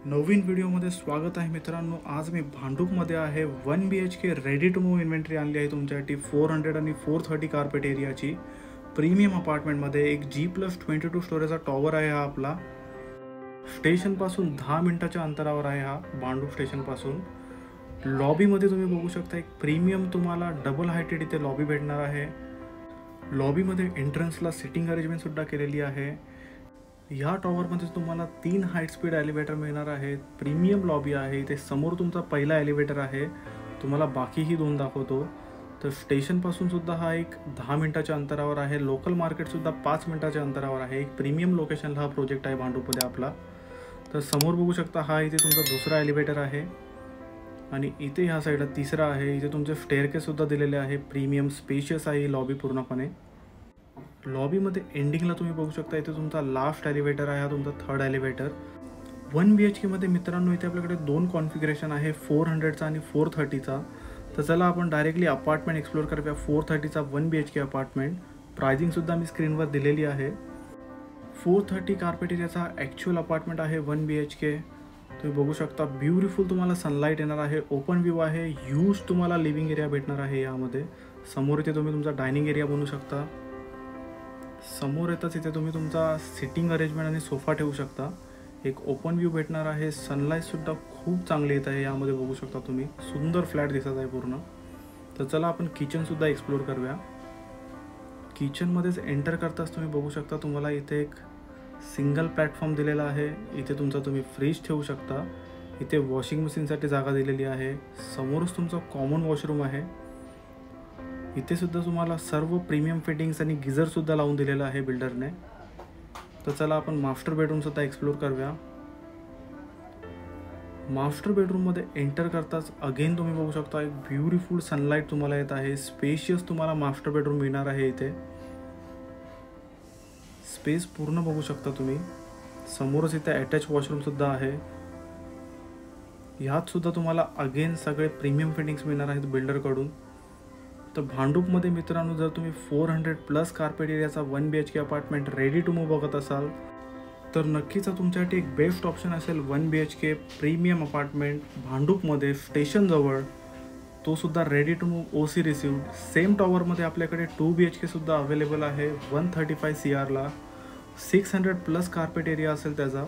नवीन व्हिडिओमध्ये स्वागत आहे मित्रांनो। आज मी भांडूपमध्ये आहे। 1 BHK ready to move inventory आणली आहे तुमच्यासाठी 400 आणि 430 कार्पेट एरियाची प्रीमियम अपार्टमेंटमध्ये। एक G+22 स्टोरेजचा टॉवर आहे हा आपला। स्टेशनपासून 10 मिनिटाच्या अंतरावर आहे हा भांडूप स्टेशनपासून। लॉबीमध्ये तुम्ही बघू शकता एक प्रीमियम तुम्हाला डबल हायटेड इथे लॉबी भेटणार आहे। लॉबीमध्ये एंट्रन्सला सिटिंग अरेंजमेंट सुद्धा केलेली आहे। या टॉवरमध्ये तुम्हाला 3 हाय स्पीड एलिव्हेटर मिळणार आहेत। प्रीमियम लॉबी आहे। इथे समोर तुमचा पहिला एलिव्हेटर आहे, तुम्हाला बाकीही 2 दाखवतो। तर स्टेशनपासून सुद्धा हा एक 10 मिनिटाच्या अंतरावर आहे। लोकल मार्केट सुद्धा 5 मिनिटाच्या अंतरावर आहे। एक प्रीमियम लोकेशनला हा प्रोजेक्ट आहे भांडूपमध्ये आपला। तर समोर बघू शकता हा इथे तुमचा दुसरा एलिव्हेटर आहे आणि इथे ह्या साईडला तिसरा आहे। इथे तुमचे स्टेअरकेस सुद्धा दिलेले आहे। प्रीमियम स्पेशियस आहे लॉबी पूर्णपणे। लॉबीमध्ये एंडिंगला तुम्ही बघू शकता इथे तुमचा लास्ट एलिव्हेटर आहे, हा तुमचा थर्ड एलिव्हेटर। 1 BHK मध्ये मित्रांनो इथे आपल्याकडे 2 कॉन्फिगरेशन आहे, 400चा आणि 430चा। तर चला आपण डायरेक्टली अपार्टमेंट एक्सप्लोर करूया। 430चा 1 BHK अपार्टमेंट प्राइसिंग सुद्धा मी स्क्रीनवर दिलेली आहे। 430 कार्पेट एरियाचा ॲक्च्युअल अपार्टमेंट आहे 1 BHK। तुम्ही बघू शकता ब्युटिफुल तुम्हाला सनलाईट येणार आहे, ओपन व्ह्यू आहे, ह्यूज तुम्हाला लिव्हिंग एरिया भेटणार आहे यामध्ये। समोर इथे तुम्ही तुमचा डायनिंग एरिया बनवू शकता। समोर येताच इथे तुम्ही तुमचा सिटिंग अरेंजमेंट आणि सोफा ठेवू शकता। एक ओपन व्ह्यू भेटणार आहे। सनलाईट सुद्धा खूप चांगली येत आहे यामध्ये बघू शकता तुम्ही। सुंदर फ्लॅट दिसत आहे पूर्ण। तर चला आपण किचन सुद्धा एक्सप्लोर करूया। किचनमध्येच एंटर करताच तुम्ही बघू शकता तुम्हाला इथे एक सिंगल प्लॅटफॉर्म दिलेला आहे। इथे तुमचा तुम्ही फ्रीज ठेवू शकता। इथे वॉशिंग मशीनसाठी जागा दिलेली आहे। समोरच तुमचा कॉमन वॉशरूम आहे। इथे सुद्धा तुम्हाला सर्व प्रीमियम फिटिंग्स आणि गिझर सुद्धा लावून दिलेला आहे बिल्डरने। तर चला आपण मास्टर बेडरूम सुद्धा एक्सप्लोर करूया। मास्टर बेडरूममध्ये एंटर करताच अगेन तुम्ही बघू शकता एक ब्युटिफुल सनलाईट तुम्हाला येत आहे। स्पेशियस तुम्हाला मास्टर बेडरूम मिळणार आहे। इथे स्पेस पूर्ण बघू शकता तुम्ही। समोरच इथे अटॅच वॉशरूम सुद्धा आहे। ह्यात सुद्धा तुम्हाला अगेन सगळे प्रीमियम फिटिंग्स मिळणार आहेत बिल्डरकडून। तर भांडूपमध्ये मित्रांनो जर तुम्ही 400+ कार्पेट एरियाचा 1 BHK apartment ready to move बघत असाल तर नक्कीच तुमच्यासाठी एक बेस्ट ऑप्शन असेल 1 BHK प्रीमियम अपार्टमेंट भांडूपमध्ये स्टेशनजवळ, तो सुद्धा ready to move OC received. Same टॉवरमध्ये आपल्याकडे 2 BHK सुद्धा अवेलेबल आहे 135 CRला। 600+ कार्पेट एरिया असेल त्याचा।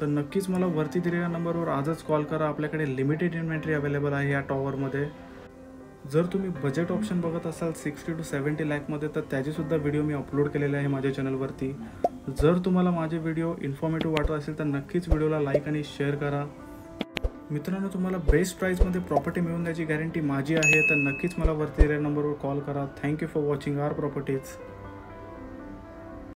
तर नक्कीच मला वरती दिलेल्या नंबरवर आजच कॉल करा। आपल्याकडे लिमिटेड इन्व्हेंटरी अवेलेबल आहे या टॉवरमध्ये। जर तुम्ही बजेट ऑप्शन बघत असाल 60 to 70 लाखमध्ये तर त्याचेसुद्धा व्हिडिओ मी अपलोड केलेले आहे माझ्या चॅनलवरती। जर तुम्हाला माझे व्हिडिओ इन्फॉर्मेटिव्ह वाटत असेल तर नक्कीच व्हिडिओला लाईक आणि शेअर करा। मित्रांनो तुम्हाला बेस्ट प्राईसमध्ये प्रॉपर्टी मिळून द्यायची गॅरंटी माझी आहे। तर नक्कीच मला वरती दिलेल्या नंबरवर कॉल करा। Thank you for watching our properties.